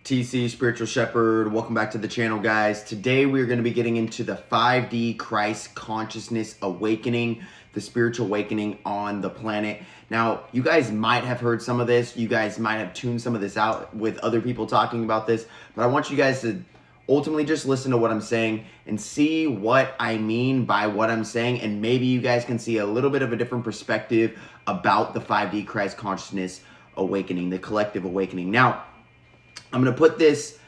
TC, Spiritual Shepherd. Welcome back to the channel, guys. Today we're going to be getting into the 5D Christ Consciousness Awakening, the spiritual awakening on the planet. Now, you guys might have heard some of this. You guys might have tuned some of this out with other people talking about this. But I want you guys to ultimately just listen to what I'm saying and see what I mean by what I'm saying. And maybe you guys can see a little bit of a different perspective about the 5D Christ Consciousness Awakening, the collective awakening. Now, I'm going to put this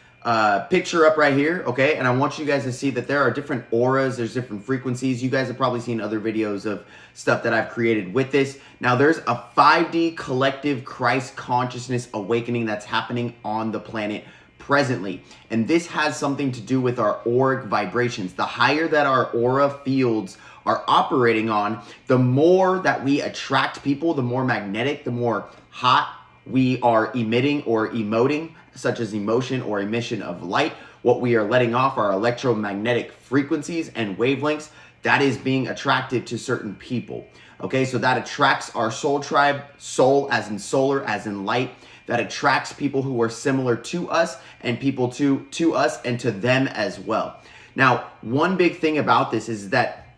picture up right here, okay? And I want you guys to see that there are different auras, there's different frequencies. You guys have probably seen other videos of stuff that I've created with this. Now, there's a 5D collective Christ consciousness awakening that's happening on the planet presently. And this has something to do with our auric vibrations. The higher that our aura fields are operating on, the more that we attract people, the more magnetic, the more hot we are emitting or emoting, such as emotion or emission of light. What we are letting off are electromagnetic frequencies and wavelengths that is being attractive to certain people. Okay, so that attracts our soul tribe, soul as in solar, as in light. That attracts people who are similar to us and people to us and to them as well. Now, one big thing about this is that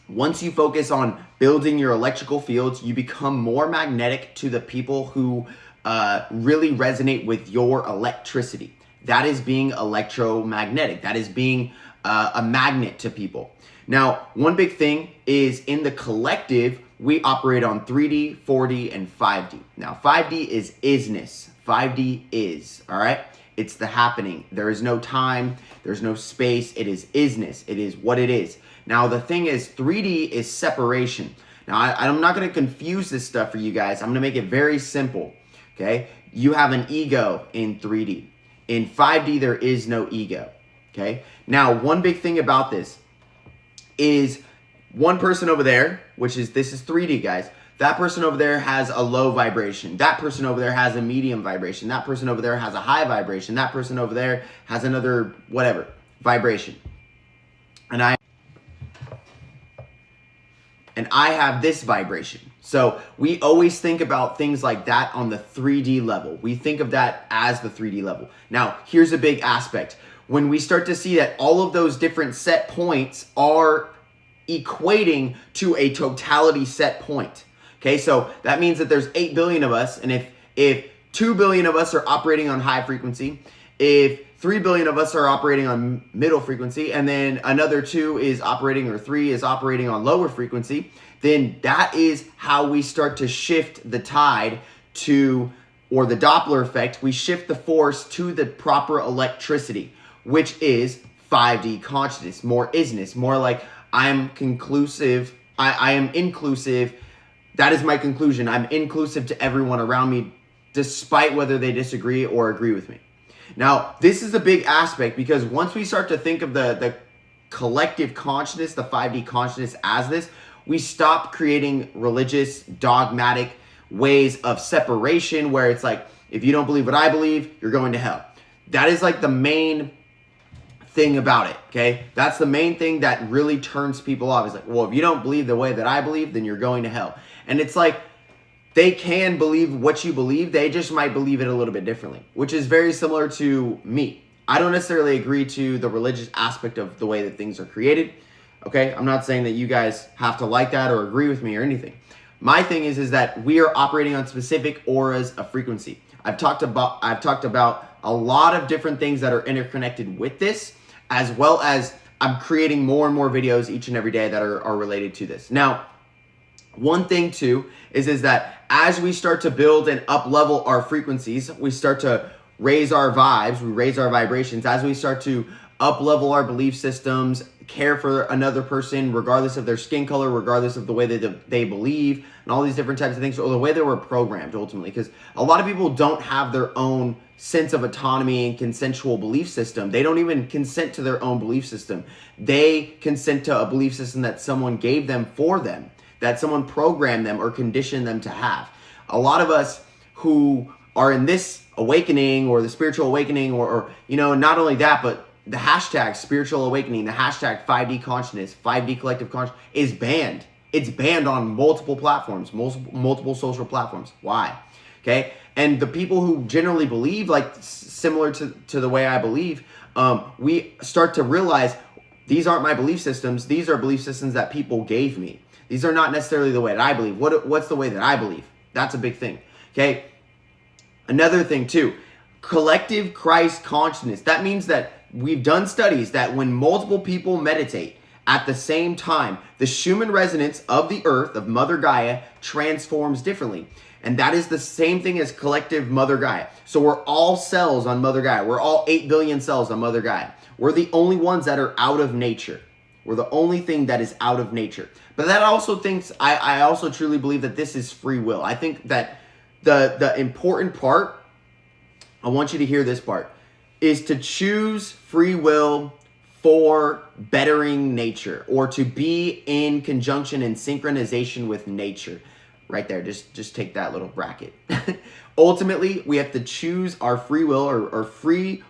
once you focus on building your electrical fields, you become more magnetic to the people who really resonate with your electricity. That is being electromagnetic. That is being a magnet to people. Now, one big thing is in the collective, we operate on 3D, 4D, and 5D. Now, 5D is isness. 5D is, all right? It's the happening. There is no time. There's no space. It is isness. It is what it is. Now, the thing is, 3D is separation. Now, I'm not going to confuse this stuff for you guys. I'm going to make it very simple. Okay, you have an ego in 3D. In 5D, there is no ego. Okay, now one big thing about this is one person over there, this is 3D, guys. That person over there has a low vibration. That person over there has a medium vibration. That person over there has a high vibration. That person over there has another whatever vibration. And I have this vibration. So we always think about things like that on the 3D level. We think of that as the 3D level. Now, here's a big aspect. When we start to see that all of those different set points are equating to a totality set point. Okay, so that means that there's 8 billion of us, and if 2 billion of us are operating on high frequency, if 3 billion of us are operating on middle frequency, and then another 2 is operating, or 3 is operating on lower frequency, then that is how we start to shift the tide to, or the Doppler effect, we shift the force to the proper electricity, which is 5D consciousness, more isness, more like I am conclusive, I am inclusive. That is my conclusion. I'm inclusive to everyone around me, despite whether they disagree or agree with me. Now, this is a big aspect because once we start to think of the collective consciousness, the 5D consciousness as this, we stop creating religious, dogmatic ways of separation where it's like, if you don't believe what I believe, you're going to hell. That is like the main thing about it, okay? That's the main thing that really turns people off. It's like, well, if you don't believe the way that I believe, then you're going to hell. And it's like, they can believe what you believe, they just might believe it a little bit differently, which is very similar to me. I don't necessarily agree to the religious aspect of the way that things are created, okay? I'm not saying that you guys have to like that or agree with me or anything. My thing is that we are operating on specific auras of frequency. I've talked about a lot of different things that are interconnected with this, as well as I'm creating more and more videos each and every day that are related to this. Now, one thing too is that as we start to build and up level our frequencies, we start to raise our vibes, we raise our vibrations. As we start to up level our belief systems, care for another person, regardless of their skin color, regardless of the way that they believe, and all these different types of things, or the way they were programmed ultimately. Because a lot of people don't have their own sense of autonomy and consensual belief system. They don't even consent to their own belief system. They consent to a belief system that someone gave them for them, that someone programmed them or conditioned them to have. A lot of us who are in this awakening or the spiritual awakening or not only that, but the hashtag spiritual awakening, the hashtag 5D consciousness, 5D collective consciousness is banned. It's banned on multiple platforms, multiple social platforms. Why? Okay. And the people who generally believe, like similar to the way I believe, we start to realize these aren't my belief systems. These are belief systems that people gave me. These are not necessarily the way that I believe. What's the way that I believe? That's a big thing. Okay. Another thing too, collective Christ consciousness. That means that we've done studies that when multiple people meditate at the same time, the Schumann resonance of the earth, of Mother Gaia, transforms differently. And that is the same thing as collective Mother Gaia. So we're all cells on Mother Gaia. We're all 8 billion cells on Mother Gaia. We're the only ones that are out of nature. We're the only thing that is out of nature. But that also thinks, I also truly believe that this is free will. I think that the important part, I want you to hear this part, is to choose free will for bettering nature, or to be in conjunction and synchronization with nature. Right there, just take that little bracket. Ultimately, we have to choose our free will, or freely,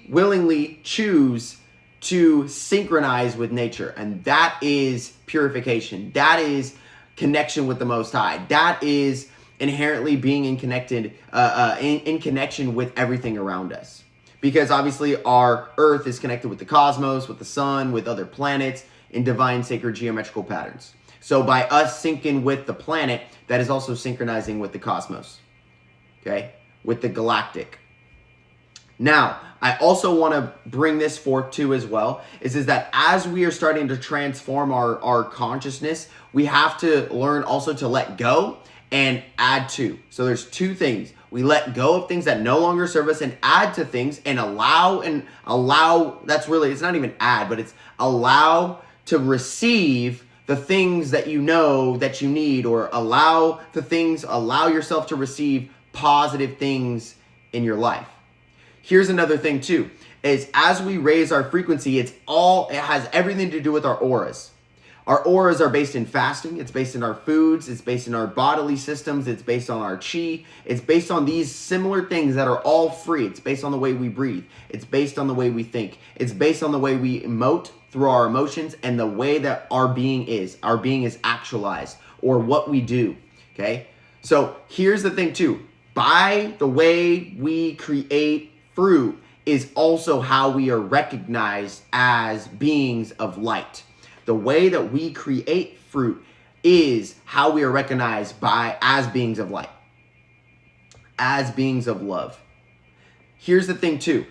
willingly choose to synchronize with nature. And that is purification. That is connection with the Most High. That is inherently being in connection with everything around us. Because obviously our earth is connected with the cosmos, with the sun, with other planets in divine sacred geometrical patterns. So by us syncing with the planet, that is also synchronizing with the cosmos, okay? With the galactic. Now, I also want to bring this forth too as well, is that as we are starting to transform our consciousness, we have to learn also to let go and add to. So there's two things. We let go of things that no longer serve us and add to things, and allow, that's really, it's not even add, but it's allow to receive the things that you know that you need, or allow yourself to receive positive things in your life. Here's another thing too, is as we raise our frequency, it has everything to do with our auras. Our auras are based in fasting. It's based in our foods. It's based in our bodily systems. It's based on our chi. It's based on these similar things that are all free. It's based on the way we breathe. It's based on the way we think. It's based on the way we emote through our emotions, and the way that our being is. Our being is actualized, or what we do, okay? So here's the thing too. By the way we create fruit is also how we are recognized as beings of light. The way that we create fruit is how we are recognized as beings of light, as beings of love. Here's the thing too.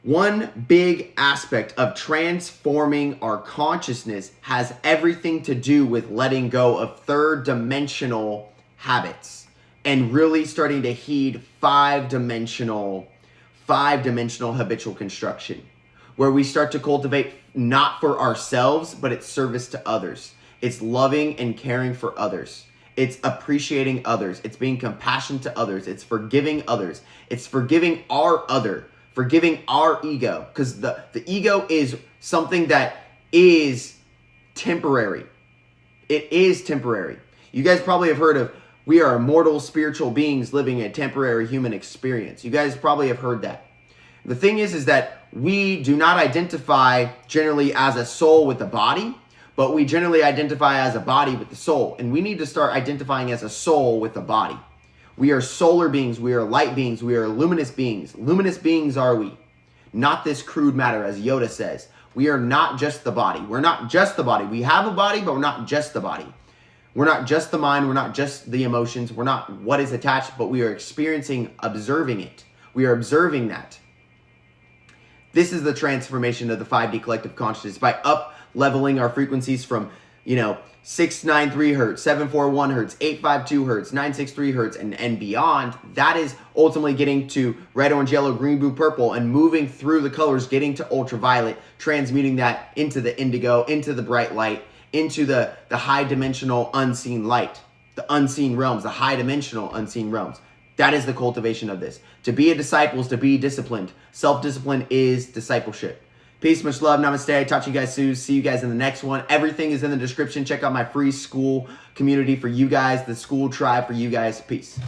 One big aspect of transforming our consciousness has everything to do with letting go of third dimensional habits and really starting to heed five-dimensional habitual construction, where we start to cultivate not for ourselves, but it's service to others. It's loving and caring for others. It's appreciating others. It's being compassionate to others. It's forgiving others. It's forgiving forgiving our ego, because the ego is something that is temporary. It is temporary. You guys probably have heard of, we are immortal spiritual beings living a temporary human experience. You guys probably have heard that. The thing is that we do not identify generally as a soul with the body, but we generally identify as a body with the soul. And we need to start identifying as a soul with the body. We are solar beings. We are light beings. We are luminous beings. Luminous beings are we. Not this crude matter, as Yoda says. We are not just the body. We're not just the body. We have a body, but we're not just the body. We're not just the mind. We're not just the emotions. We're not what is attached, but we are observing it. We are observing that. This is the transformation of the 5D collective consciousness by up-leveling our frequencies from, 693 hertz, 741 hertz, 852 hertz, 963 hertz, and beyond. That is ultimately getting to red, orange, yellow, green, blue, purple, and moving through the colors, getting to ultraviolet, transmuting that into the indigo, into the bright light, into the high dimensional unseen light, the unseen realms, the high dimensional unseen realms. That is the cultivation of this. To be a disciple is to be disciplined. Self-discipline is discipleship. Peace, much love, namaste. I talk to you guys soon. See you guys in the next one. Everything is in the description. Check out my free school community for you guys, the school tribe for you guys. Peace.